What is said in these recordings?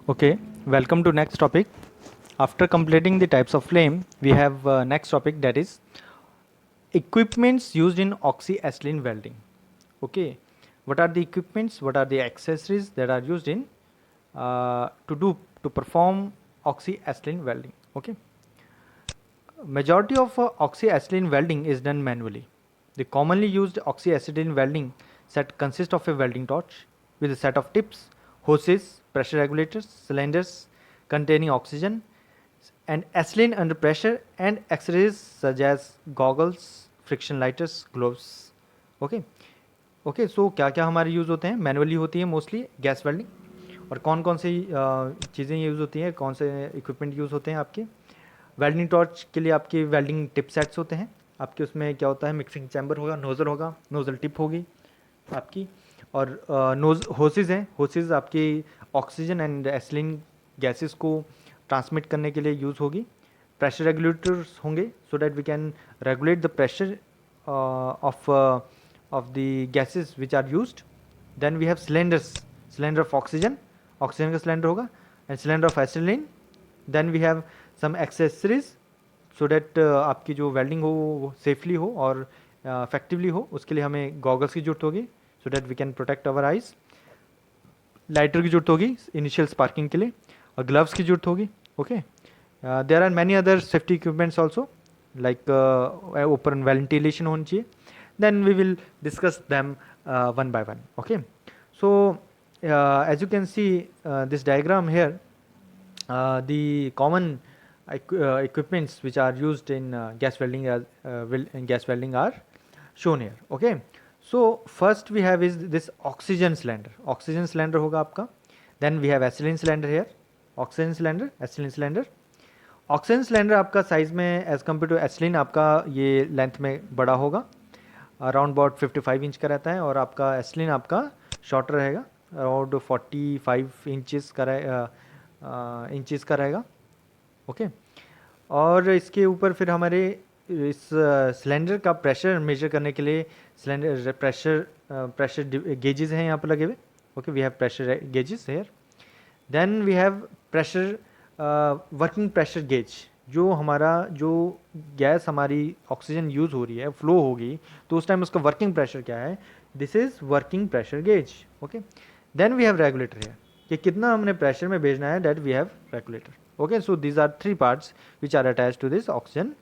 Okay, welcome to next topic. After completing the types of flame, we have next topic, that is equipments used in oxyacetylene welding. Okay, what are the equipments? What are the accessories that are used in to perform oxyacetylene welding? Okay, majority of oxyacetylene welding is done manually. The commonly used oxyacetylene welding set consists of a welding torch with a set of tips, hoses, pressure regulators, cylinders containing oxygen, and acetylene under pressure, and accessories such as goggles, friction lighters, gloves. Okay okay so क्या क्या हमारे use होते हैं? Manually होती है mostly gas welding. और कौन कौन सी चीज़ें यूज़ होती हैं, कौन से इक्विपमेंट यूज़ होते हैं आपके? वेल्डिंग टॉर्च के लिए आपके वेल्डिंग टिप सेट्स होते हैं आपके। उसमें क्या होता है? मिक्सिंग चैम्बर होगा, नोज़ल टिप होगी आपकी, और नोज होसेज हैं। होसेज आपकी ऑक्सीजन एंड एसिलिन गैसेस को ट्रांसमिट करने के लिए यूज़ होगी। प्रेशर रेगुलेटर्स होंगे so that we can regulate the pressure of the gases which are used. Then we have cylinders, cylinder of oxygen, oxygen का cylinder होगा, and cylinder of acetylene. Then we have some accessories so that आपकी जो welding हो वो safely हो और effectively हो। उसके लिए हमें गॉगल्स की जरूरत होगी so that we can protect our eyes. Lighter की जरूरत होगी इनिशियल स्पार्किंग के लिए, और ग्लव्स की जरूरत होगी। Okay, there are many other safety equipments also, like open ventilation होनी चाहिए। Then we will discuss them one by one. Okay, so as you can see this diagram here, the common equipments which are used in gas welding in gas welding are shown here. Okay, so first we have is this oxygen cylinder. Oxygen cylinder होगा आपका. Then we have acetylene cylinder here, oxygen cylinder, acetylene cylinder. Oxygen cylinder आपका size में as compare to एसिलिन आपका ये length में बड़ा होगा, around about 55 inch का रहता है, और आपका एसिलिन आपका शॉर्टर रहेगा, अराउंड 45 इंचेस का रहेगा। ओके, और इसके ऊपर फिर हमारे इस सिलेंडर का प्रेशर मेजर करने के लिए सिलेंडर प्रेशर गेजेस हैं यहाँ पर लगे हुए। Okay, we have pressure gauges here. Then we have pressure working pressure gauge, जो हमारा जो गैस हमारी ऑक्सीजन यूज़ हो रही है, फ्लो होगी, तो उस टाइम उसका वर्किंग प्रेशर क्या है, this is working pressure gauge. Okay, then we have regulator है कि कितना हमने प्रेशर में भेजना है, that we have regulator. Okay, so these are three parts which are attach to this oxygen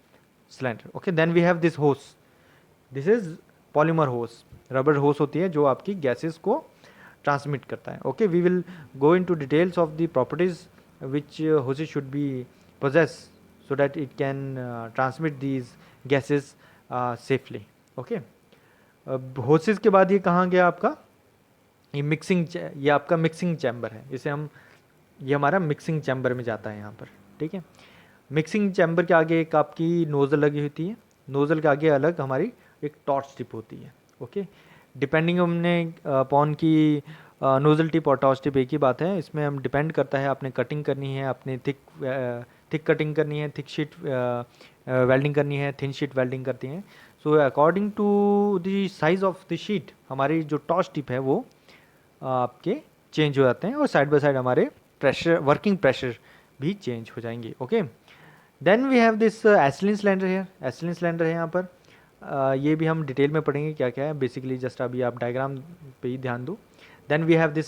cylinder. Okay, then we have this hose, this is polymer hose, rubber hose होती है जो आपकी गैसेस को ट्रांसमिट करता है। Okay, we will go in to details of the properties which hoses should be possess so that it can transmit these gases safely. Okay, hoses के बाद ये कहाँ गया आपका? ये मिक्सिंग, ये आपका मिक्सिंग चैम्बर है। इसे हम, ये हमारा मिक्सिंग चैम्बर में जाता है यहाँ पर। ठीक है, मिक्सिंग चैम्बर के आगे एक आपकी नोज़ल लगी होती है, नोज़ल के आगे अलग हमारी एक टॉर्च टिप होती है। ओके, डिपेंडिंग हमने अपॉन की नोज़ल टिप और टॉर्च टिप एक ही बात है, इसमें हम डिपेंड करता है आपने कटिंग करनी है, आपने थिक कटिंग करनी है, थिक शीट वेल्डिंग करनी है, थिन शीट वेल्डिंग करती हैं। So according to the size of the sheet हमारी जो टॉर्च टिप है वो आपके चेंज हो जाते हैं, और साइड बाय साइड हमारे प्रेशर, वर्किंग प्रेशर भी चेंज हो जाएंगे। Okay, then we have this acetylene cylinder है, एसिलिन सिलेंडर है यहाँ पर। ये भी हम डिटेल में पढ़ेंगे क्या क्या है, बेसिकली जस्ट अभी आप डायग्राम पे ही ध्यान दो। Then we have this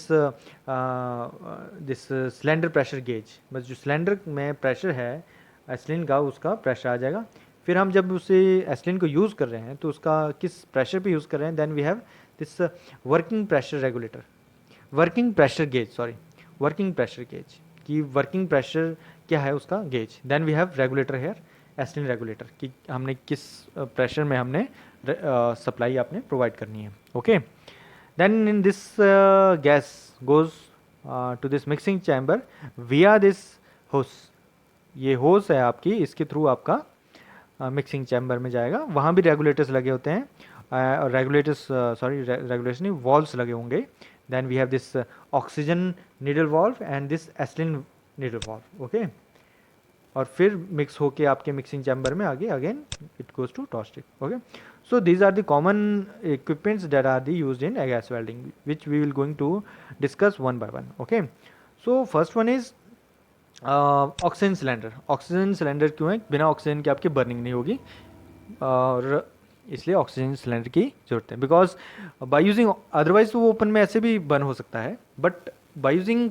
cylinder pressure gauge, बस जो सिलेंडर में प्रेशर है एसिलिन का, उसका प्रेशर आ जाएगा। फिर हम जब उसे एसिलिन को यूज़ कर रहे हैं तो उसका किस प्रेशर पे यूज़ कर रहे हैं, then we have this working pressure regulator, working pressure gauge, sorry, working pressure gauge की वर्किंग प्रेशर क्या है उसका gauge. Then we have regulator here, acetylene regulator, कि हमने किस प्रेशर में हमने सप्लाई आपने प्रोवाइड करनी है। Okay, then in this gas goes to this mixing chamber via this hose, ये होस है आपकी, इसके थ्रू आपका मिक्सिंग चैम्बर में जाएगा। वहाँ भी रेगुलेटर्स लगे होते हैं, रेगुलेटर्स, सॉरी रेगुलेटर्स नहीं, वॉल्व्स लगे होंगे। Then we have this oxygen needle valve and this acetylene needle valve. Okay, और फिर मिक्स होके आपके मिक्सिंग चैम्बर में आगे again it goes to torch tip. Okay, so these are the common equipments that are the used in gas welding, which we will going to discuss one by one. Okay, so first one is oxygen cylinder. Oxygen cylinder क्यों है? बिना oxygen के आपकी burning नहीं होगी और इसलिए oxygen cylinder की ज़रूरत है. बिकॉज बाय यूजिंग, अदरवाइज तो वो ओपन में ऐसे भी बर्न हो सकता है, but by using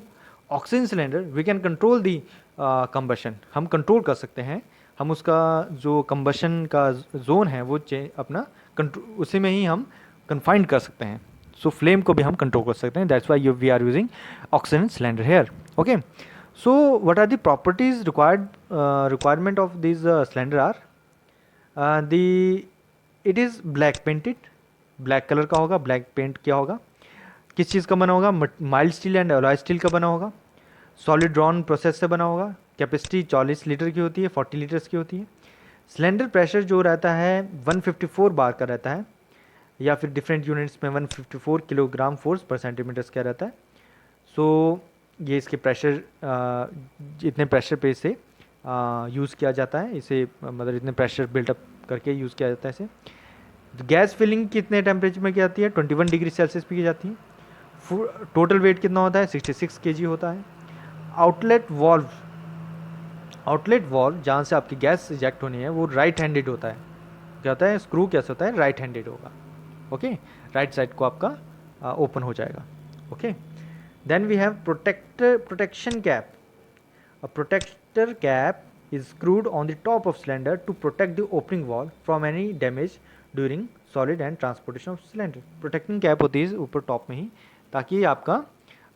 oxygen cylinder we can control the combustion. हम कंट्रोल कर सकते हैं, हम उसका जो कंबशन का जोन है वो अपना कंट्रोल उसी में ही हम कन्फाइंड कर सकते हैं. सो फ्लेम को भी हम कंट्रोल कर सकते हैं. That's why we are using oxygen cylinder here. Okay, so what are the properties requirement of this cylinder are the it is black painted, black colour का होगा, ब्लैक पेंट किया होगा. किस चीज़ का बना होगा? Mild steel and alloy steel का बना होगा. सॉलिड ड्रॉन प्रोसेस से बना होगा. कैपेसिटी 40 लीटर की होती है, 40 लीटर्स की होती है. सिलेंडर प्रेशर जो रहता है 154 बार का रहता है, या फिर डिफरेंट यूनिट्स में 154 किलोग्राम फोर्स पर सेंटीमीटर्स का रहता है. सो ये इसके प्रेशर, इतने प्रेशर पे इसे यूज़ किया जाता है. इसे मतलब इतने प्रेशर बिल्टअप करके यूज़ किया जाता है इसे. गैस फिलिंग कितने टेम्परेचर में की जाती है? 21 डिग्री सेल्सियस पे की जाती है. टोटल वेट कितना होता है? 66 केजी होता है. आउटलेट वॉल्व, आउटलेट वॉल्व जहाँ से आपकी गैस इजेक्ट होनी है वो राइट हैंडेड होता है. क्या होता है? स्क्रू कैसे होता है? राइट हैंडेड होगा. ओके, राइट साइड को आपका ओपन हो जाएगा. Okay, then we have protection cap. A protector cap is screwed on the top of cylinder to protect the opening valve from any damage during solid and transportation of cylinder. Protecting cap होती है ऊपर top में ही, ताकि आपका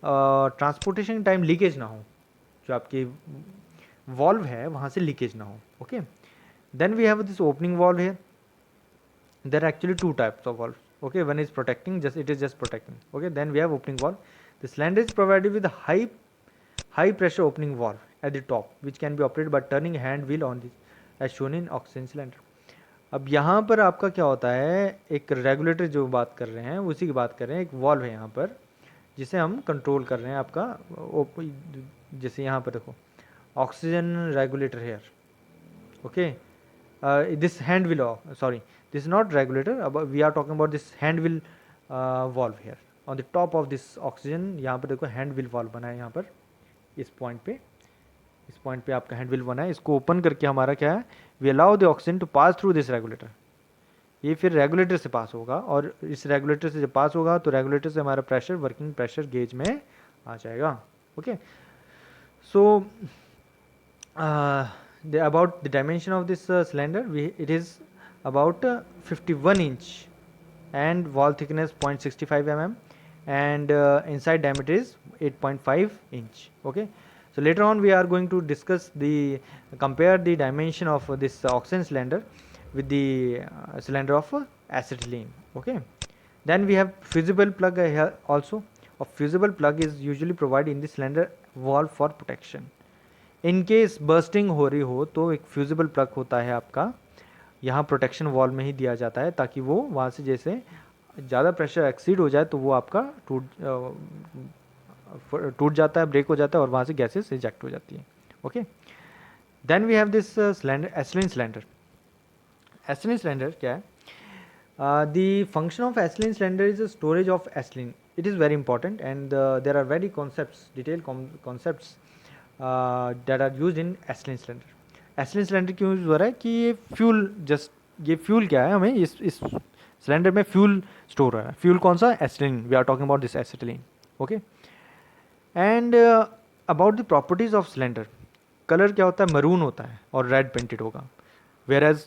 transportation time leakage ना हो, जो आपकी वॉल्व है वहाँ से लीकेज ना हो. Okay, then we have this opening valve here. There are actually two types of valve. Okay, one is protecting, just it is just protecting. Okay, then we have opening valve. The cylinder is provided with high pressure opening valve at the top which can be operated by turning hand wheel on this as shown in oxygen cylinder. अब यहाँ पर आपका क्या होता है, एक regulator जो बात कर रहे हैं उसी की बात कर रहे हैं. एक वॉल्व है यहाँ पर जिसे हम कंट्रोल कर रहे हैं आपका. जैसे यहाँ पर देखो oxygen regulator here. Okay, this hand wheel, sorry this is not regulator, अब we are talking about this hand wheel valve here on the top of this oxygen. यहाँ पर देखो हैंड विल वॉल्व बना है यहाँ पर, इस पॉइंट पे आपका हैंड विल बना है. इसको ओपन करके हमारा क्या है, we allow the oxygen to pass through this regulator. ये फिर रेगुलेटर से पास होगा और इस रेगुलेटर से जब पास होगा तो रेगुलेटर से हमारा प्रेशर वर्किंग प्रेशर गेज में आ जाएगा. Okay, so about the dimension of this cylinder, it is about 51 inch and wall thickness 0.65 mm and inside diameter is 8.5 inch. Okay, so later on we are going to discuss compare the dimension of this oxygen cylinder with the cylinder of acetylene. Okay, then we have fusible plug here also. A fusible plug is usually provided in the cylinder valve for protection. In case bursting हो रही हो तो एक fusible plug होता है आपका, यहाँ protection wall में ही दिया जाता है, ताकि वो वहाँ से जैसे ज़्यादा प्रेशर एक्सीड हो जाए तो वो आपका टूट जाता है, ब्रेक हो जाता है और वहाँ से गैसेस इजेक्ट हो जाती है. Okay, then we have this cylinder, acetylene cylinder. Acetylene cylinder क्या है? The function of acetylene cylinder is storage of acetylene. It is very important and there are very concepts, detail concepts that are use in acetylene cylinder. Acetylene cylinder क्यों use हो रहा है कि ये fuel, ये fuel क्या है, हमें इस सिलेंडर में फ्यूल स्टोर हो रहा है. फ्यूल कौन सा? Acetylene. We are talking about this acetylene. Okay, and about the properties of cylinder. Colour क्या होता है? मरून होता है और रेड पेंटेड होगा. वेयर एज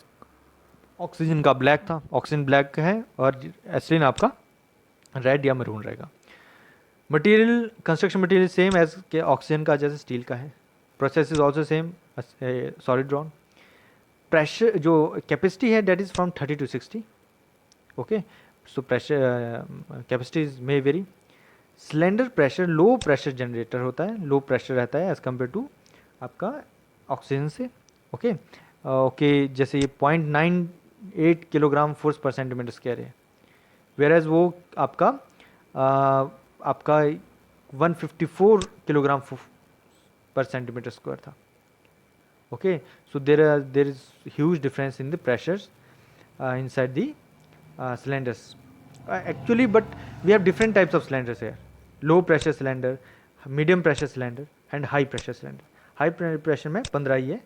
ऑक्सीजन का ब्लैक था, ऑक्सीजन ब्लैक है और एसिलिन आपका रेड या मरून रहेगा. Material, construction material same as के ऑक्सीजन का जैसे स्टील का है. Process is also same, solid drawn. Pressure जो कैपेसिटी है that is from 30 to 60. Okay, so pressure capacities may very. Cylinder pressure low pressure generator होता है, लो प्रेशर रहता है एज़ कम्पेयर टू आपका ऑक्सीजन से. ओके ओके, जैसे ये 0.98 kilogram force per centimetre square है, वेयर एज वो आपका 154 किलोग्राम पर सेंटीमीटर स्क्वायर था. Okay, so there is huge difference in the pressures inside the cylinders. Actually, but we have different types of cylinders here. Low pressure cylinder, medium pressure cylinder and high pressure cylinder. High pressure में 15 ही है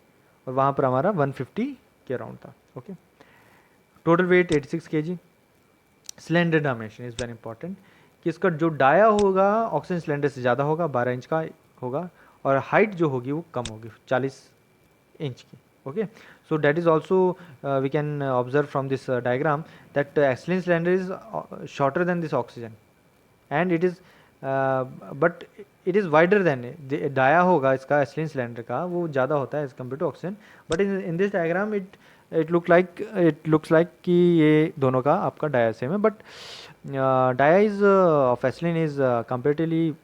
और वहाँ पर हमारा 150 के around था। Okay, total weight 86 kg। Cylinder dimension is very important कि इसका जो डाया होगा ऑक्सीजन सिलेंडर से ज़्यादा होगा, 12 इंच का होगा, और हाइट जो होगी वो कम होगी, 40 इंच की। Okay, so that is also we can observe from this diagram that ethylene cylinder is shorter than this oxygen and it is but it is wider than dia होगा इसका ethylene cylinder का वो ज़्यादा होता है as compared to oxygen, but in this diagram it looks like कि ये दोनों का आपका डाया सेम है, but dia is of ethylene is comparatively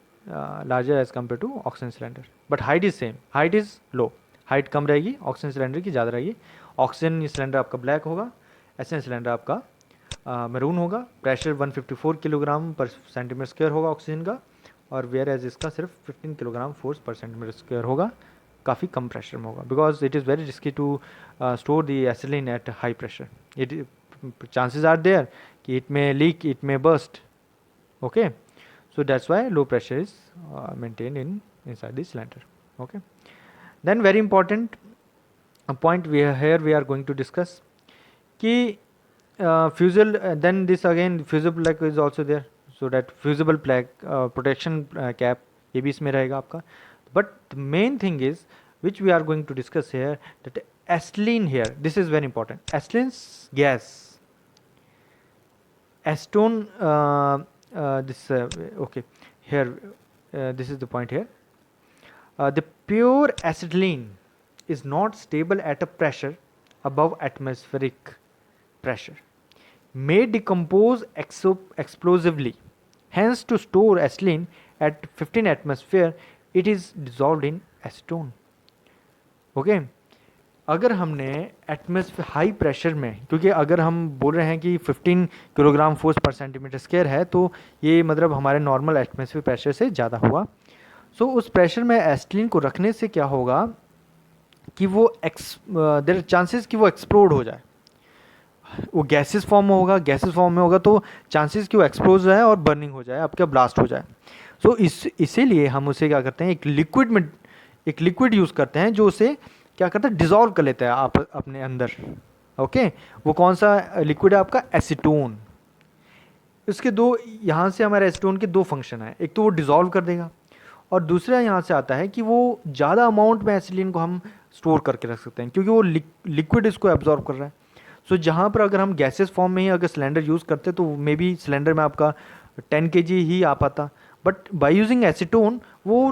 larger as compared to oxygen cylinder, but height is same, height is low, height कम रहेगी, oxygen cylinder की ज़्यादा रहेगी। ऑक्सीजन सिलेंडर आपका ब्लैक होगा, एसएन सिलेंडर आपका मैरून होगा। Pressure 154 kilogram per centimetre square होगा ऑक्सीजन का, और वेयर एज इसका सिर्फ 15 kilogram force per centimetre square होगा, काफ़ी कम प्रेशर में होगा, because it is very risky to store the acetylene at high pressure. It chances are there कि it may leak, it may burst. Okay, so that's why low pressure is maintained inside the cylinder. Okay, then very important point we are going to discuss ki fusible, then this again fusible plug is also there, so that fusible plug protection cap ye bhi isme rahega aapka, but the main thing is which we are going to discuss here, that acetylene here, this is very important, acetylene's gas, acetone okay, here this is the point here. The pure acetylene is not stable at a pressure above atmospheric pressure, may decompose explosively. Hence, to store acetylene at 15 atmosphere, it is dissolved in acetone. Okay, अगर हमने atmosphere high pressure में, क्योंकि अगर हम बोल रहे हैं कि 15 kilogram force per centimetre square है, तो ये मतलब हमारे नॉर्मल एटमॉस्फेयर प्रेशर से ज़्यादा हुआ। सो उस प्रेशर में एसिटिलीन को रखने से क्या होगा कि वो देयर चांसेस कि वो एक्सप्लोड हो जाए, वो गैसेस फॉर्म में होगा, गैसेस फॉर्म में होगा तो चांसेस कि वो एक्सप्लोज हो जाए और बर्निंग हो जाए, आपका ब्लास्ट हो जाए। सो इसीलिए हम उसे क्या करते हैं, एक लिक्विड यूज़ करते हैं जो उसे क्या करता है, डिज़ोल्व कर लेता है आप अपने अंदर। ओके, वो कौन सा लिक्विड है आपका, एसीटोन। इसके दो, यहाँ से हमारे एसीटोन के दो फंक्शन है, एक तो वो डिज़ोल्व कर देगा, और दूसरा यहाँ से आता है कि वो ज़्यादा अमाउंट में एसिलिन को हम स्टोर करके रख सकते हैं, क्योंकि वो लिक्विड इसको एब्जॉर्ब कर रहा है। सो जहाँ पर अगर हम गैसेस फॉर्म में ही अगर सिलेंडर यूज़ करते तो मे बी सिलेंडर में आपका 10 kg ही आ पाता, बट बाय यूजिंग एसीटोन वो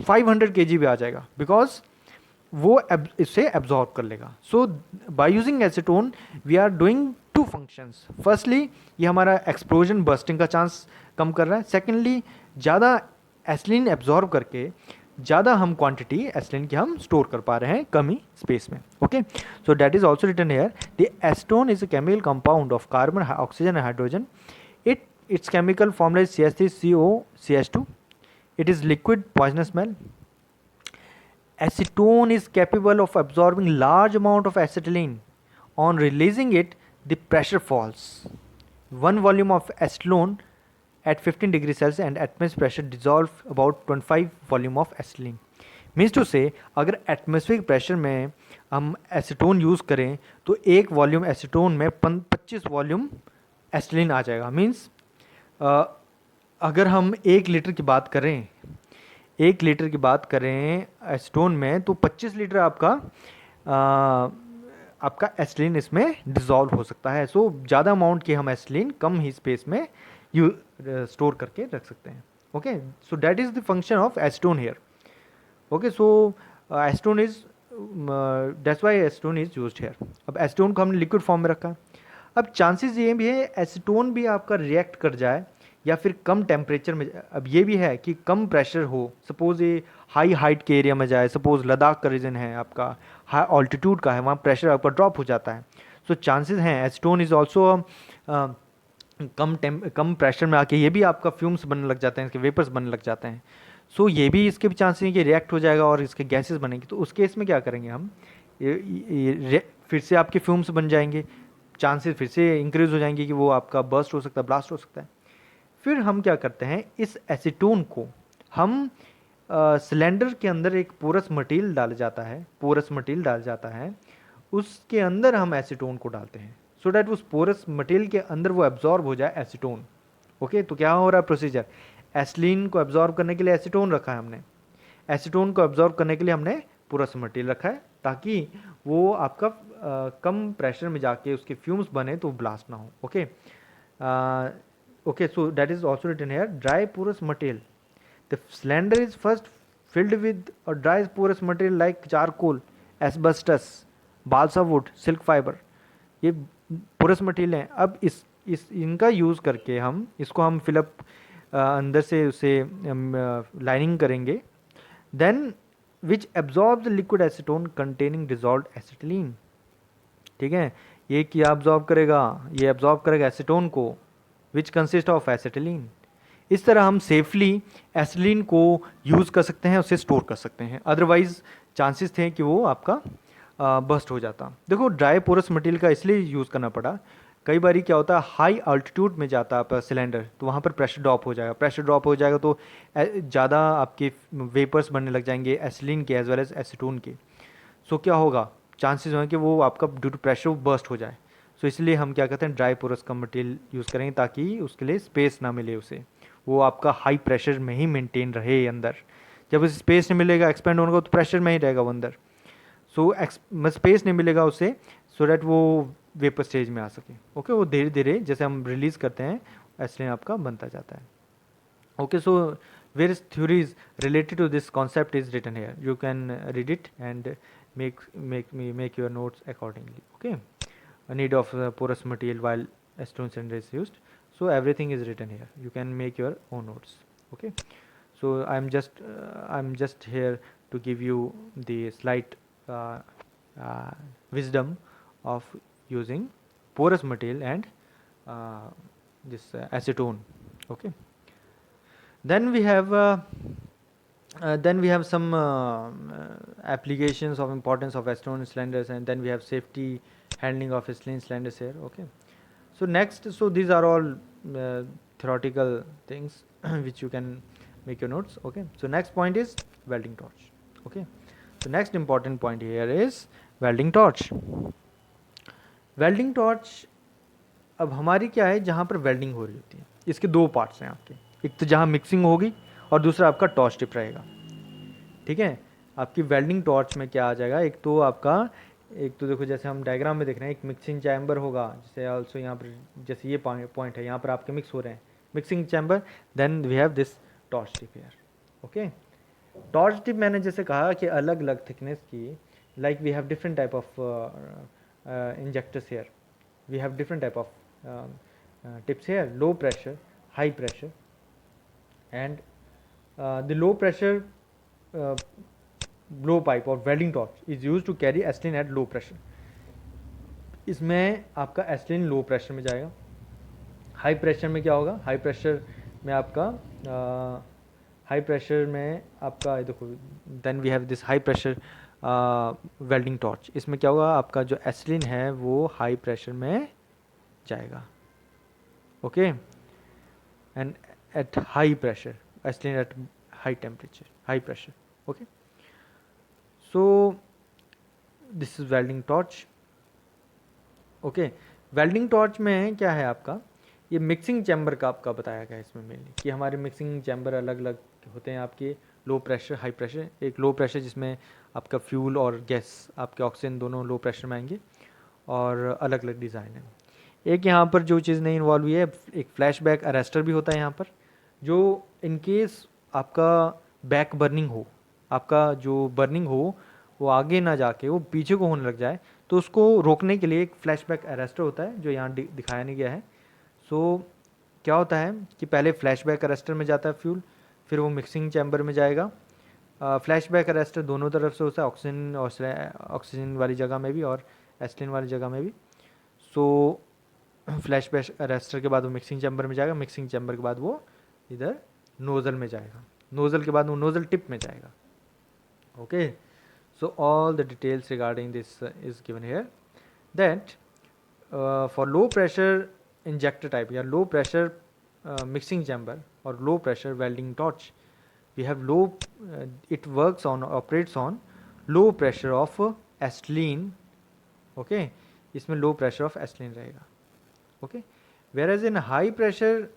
500 kg भी आ जाएगा, बिकॉज वो इससे एब्जॉर्ब कर लेगा। So by using acetone we are doing two functions. Firstly ये हमारा एक्सप्लोजन बर्स्टिंग का चांस कम कर रहा है, सेकेंडली ज़्यादा एसिलिन एब्जॉर्ब करके ज़्यादा हम क्वांटिटी एसिलिन की हम स्टोर कर पा रहे हैं कम ही स्पेस में। Okay, so that is also written here, the acetone is a chemical compound of carbon, oxygen and hydrogen. It's chemical formula is CH3COCH2। It is liquid poisonous smell. Acetone is capable of absorbing large amount of acetylene. On releasing it, the pressure falls. 1 volume of acetone at 15 degrees Celsius and atmospheric pressure dissolve about 25 volume of acetylene. Means to say, अगर atmospheric pressure में हम acetone use करें तो 1 volume acetone में 25 volume acetylene आ जाएगा। Means अगर हम 1 litre की बात करें, 1 लीटर की बात करें एसीटोन में, तो 25 लीटर आपका एसिलिन इसमें डिज़ोल्व हो सकता है। सो ज़्यादा अमाउंट की हम एसिलिन कम ही स्पेस में स्टोर करके रख सकते हैं। Okay, so that is the function of acetone here. Okay, so acetone is that's why acetone is used here. अब एसीटोन को हमने लिक्विड फॉर्म में रखा। अब चांसेस ये भी है एसीटोन भी आपका रिएक्ट कर जाए या फिर कम टेम्परेचर में। अब ये भी है कि कम प्रेशर हो, सपोज़ ये हाई हाइट के एरिया में जाए, सपोज़ लद्दाख का रीजन है आपका, हाई ऑल्टीट्यूड का है, वहाँ प्रेशर आपका ड्रॉप हो जाता है। सो चांसेस हैं acetone is also come pressure में आके ये भी आपका फ्यूम्स बनने लग जाते हैं, इसके वेपर्स बनने लग जाते हैं। सो ये भी इसके भी चांसेस हैं कि रिएक्ट हो जाएगा और इसके गैसेस बनेंगे। तो उस केस में क्या करेंगे हम, फिर से आपके फ्यूम्स बन जाएंगे, चांसेस फिर से इंक्रीज हो जाएंगे कि वो आपका बर्स्ट हो सकता है, ब्लास्ट हो सकता है। फिर हम क्या करते हैं, इस एसीटोन को हम सिलेंडर के अंदर एक पोरस मटेरियल डाला जाता है, पोरस मटेरियल डाला जाता है, उसके अंदर हम एसीटोन को डालते हैं सो डैट उस पोरस मटेरियल के अंदर वो एब्जॉर्ब हो जाए एसीटोन। ओके, तो क्या हो रहा है प्रोसीजर, एसिलीन को एब्जॉर्ब करने के लिए एसीटोन रखा है हमने, एसीटोन को एब्जॉर्ब करने के लिए हमने पोरस मटेरियल रखा है ताकि वो आपका कम प्रेशर में जाके उसके फ्यूम्स बने तो ब्लास्ट ना हो। Okay, okay, so that is also written here, dry porous material. The cylinder is first filled with a dry porous material like charcoal, asbestos, balsa wood, silk fiber. ये porous material हैं। अब इस इनका use करके हम इसको हम fill up अंदर से उसे लाइनिंग करेंगे, then which absorb the liquid acetone containing dissolve acetylene. ठीक है, ये क्या एब्जॉर्ब करेगा, ये एब्जॉर्ब करेगा एसीटोन को विच कंसिस्ट ऑफ एसिटिलीन। इस तरह हम सेफली एसिटिलीन को यूज़ कर सकते हैं, उसे स्टोर कर सकते हैं, अदरवाइज चांसेस थे कि वो आपका बस्ट हो जाता। देखो ड्राई पोरस मटेरियल का इसलिए यूज़ करना पड़ा, कई बार क्या होता है हाई अल्टीट्यूड में जाता है आपका सिलेंडर, तो वहाँ पर प्रेशर ड्रॉप हो जाएगा, प्रेशर ड्रॉप हो जाएगा तो ज़्यादा आपके वेपर्स बनने लग जाएंगे एसिटिलीन के एज वेल एज एसीटोन के। सो क्या होगा, चांसेस हैं कि वो आपका ड्यू टू प्रेशर बस्ट हो जाए। सो इसलिए हम क्या कहते हैं ड्राई पोरस का मटेरियल यूज़ करेंगे ताकि उसके लिए स्पेस ना मिले उसे, वो आपका हाई प्रेशर में ही मेंटेन रहे अंदर। जब उसे स्पेस नहीं मिलेगा एक्सपेंड होने को तो प्रेशर में ही रहेगा वो अंदर, सो स्पेस नहीं मिलेगा उसे सो डैट वो वेपर स्टेज में आ सके। ओके, वो धीरे धीरे जैसे हम रिलीज करते हैं ऐसे आपका बनता जाता है। Okay, so various theories related to this concept is written here, you can read it and make your notes accordingly. Okay, a need of porous material while acetone cylinder is used, so everything is written here, you can make your own notes. Okay, so I'm just here to give you the slight wisdom of using porous material and this acetone. Okay, then we have some applications of importance of acetone cylinders, and then we have safety handling of acetylene cylinders here. Okay, so next, so these are all theoretical things which you can make your notes. Okay, so next point is welding torch. Okay, so next important point here is welding torch. Welding torch अब हमारी क्या है, जहाँ पर welding हो रही होती है, इसके दो पार्ट्स हैं आपके, एक तो जहाँ मिक्सिंग होगी और दूसरा आपका टॉर्च टिप रहेगा। ठीक है, आपकी वेल्डिंग टॉर्च में क्या आ जाएगा, एक तो आपका, एक तो देखो जैसे हम डायग्राम में देख रहे हैं एक मिक्सिंग चैम्बर होगा, जैसे ऑल्सो यहाँ पर जैसे ये पॉइंट है यहाँ पर आपके मिक्स हो रहे हैं, mixing chamber, then we have this torch tip here. Okay, torch tip मैंने जैसे कहा कि अलग अलग थिकनेस की, like we have different type of injectors here, we have different type of tips here, low pressure, high pressure, and the low pressure blowpipe or welding torch is used to carry acetylene at low pressure. इसमें आपका acetylene low pressure में जाएगा। High pressure में क्या होगा, high pressure में आपका देखो, then we have this high pressure welding torch. इसमें क्या होगा, आपका जो एसिटिलीन है वो हाई प्रेशर में जाएगा। Okay, and eight high pressure, acetylene at high temperature, high pressure. Okay, so this is welding torch. Okay, welding torch में क्या है आपका, ये मिक्सिंग चैम्बर का आपका बताया गया है इसमें मेनली, कि हमारे मिक्सिंग चैम्बर अलग अलग होते हैं आपके, लो प्रेशर, हाई प्रेशर। एक लो प्रेशर जिसमें आपका फ्यूल और गैस, आपके ऑक्सीजन दोनों लो प्रेशर में आएंगे, और अलग अलग डिज़ाइन है। एक यहाँ पर जो चीज़ नहीं इन्वॉल्व हुई है, एक फ्लैशबैक अरेस्टर भी होता है यहाँ पर, जो इनकेस आपका बैक बर्निंग हो, आपका जो बर्निंग हो वो आगे ना जाके वो पीछे को होने लग जाए, तो उसको रोकने के लिए एक फ्लैशबैक अरेस्टर होता है जो यहाँ दिखाया नहीं गया है। सो क्या होता है कि पहले फ्लैशबैक अरेस्टर में जाता है फ्यूल, फिर वो मिक्सिंग चैम्बर में जाएगा। फ्लैशबैक अरेस्टर दोनों तरफ से होता है, ऑक्सीजन वाली जगह में भी और एसिटिलीन वाली जगह में भी। सो फ्लैशबैक अरेस्टर के बाद वो मिक्सिंग चैम्बर में जाएगा, मिक्सिंग चैम्बर के बाद वो इधर नोज़ल में जाएगा, नोज़ल के बाद वो नोज़ल टिप में जाएगा। Okay, so all the details regarding this is given here, that for low pressure injector type या लो प्रेशर मिक्सिंग चैम्बर और low pressure welding torch, we have low, it works on, operates on low pressure of acetylene. Okay, इसमें low pressure of acetylene रहेगा. Okay, whereas in high pressure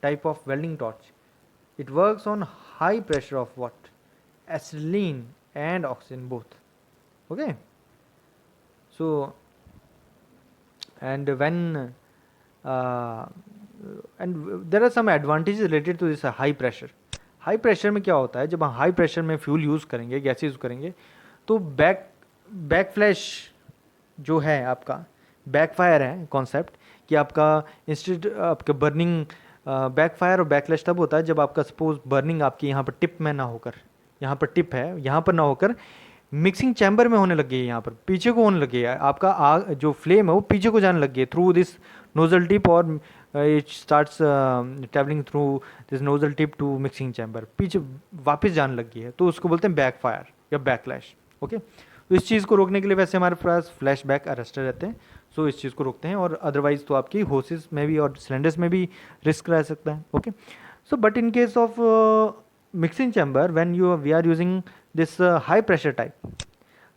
type of welding torch, it works on high pressure of what? Acetylene and oxygen both. Okay, so and when and there are some advantages related to this high pressure. High pressure में क्या होता है, जब हम high pressure में fuel use करेंगे, gas use करेंगे, तो बैक फ्लैश जो है आपका, बैकफायर है कॉन्सेप्ट कि आपका इंस्टेड आपका बर्निंग, बैकफायर और बैकफ्लैश तब होता है जब आपका सपोज बर्निंग आपकी यहाँ पर टिप में ना होकर, यहाँ पर टिप है यहाँ पर ना होकर मिक्सिंग चैम्बर में होने लग गई है, यहाँ पर पीछे को होने लग गई है, आपका आग जो फ्लेम है वो पीछे को जाने लग गई है थ्रू दिस नोजल टिप, और it starts travelling through this nozzle tip to mixing chamber, पीछे वापस जाने लग गई है, तो उसको बोलते हैं बैकफायर या बैकलैश. ओके, तो इस चीज़ को रोकने के लिए वैसे हमारे पास फ्लैश बैक अरेस्टर रहते हैं, सो इस चीज़ को रोकते हैं, और अदरवाइज तो आपकी होसेस में भी और सिलेंडर्स में भी रिस्क रह सकता है. Okay, so but in case of mixing chamber when we are using this high pressure type,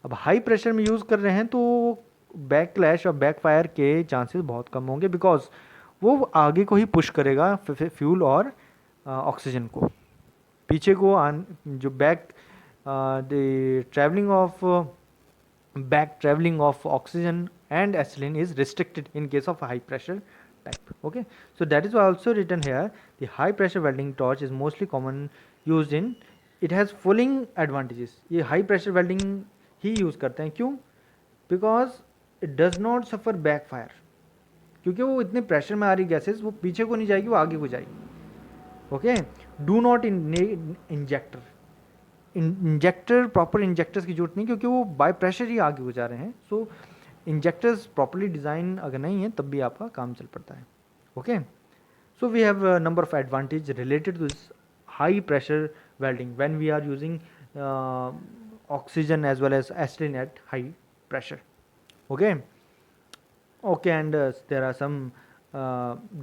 अब हाई प्रेशर में यूज़ कर रहे हैं तो बैकलैश और बैकफायर के चांसेस बहुत कम होंगे, बिकॉज वो आगे को ही पुश करेगा फ्यूल और ऑक्सीजन को, पीछे को जो the traveling of oxygen and acetylene is restricted in case of high pressure type. Okay, so that is why also written here the high pressure welding torch is mostly common used in, it has following advantages. ये high pressure welding ही use करते हैं, क्यों? Because it does not suffer backfire, क्योंकि वो इतने pressure में आ रही gases, वो पीछे को नहीं जाएगी, वो आगे को जाएगी. Okay, do not injector, injector proper injectors की जरूरत नहीं, क्योंकि वो बाय प्रेशर ही आगे हो जा रहे हैं. सो इंजेक्टर्स प्रॉपरली डिज़ाइन अगर नहीं है तब भी आपका काम चल पड़ता है. Okay, so we have number of advantage related to this high pressure welding when we are using oxygen as well as acetylene at high pressure. Okay, and there are some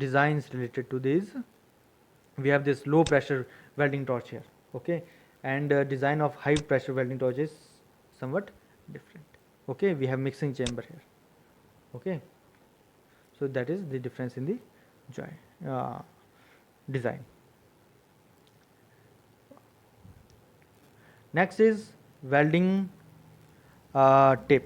designs related to these. We have this low pressure welding torch here. Okay, and design of high pressure welding torch is somewhat different. Okay, we have mixing chamber here. Okay, so that is the difference in the design. Next is welding tip.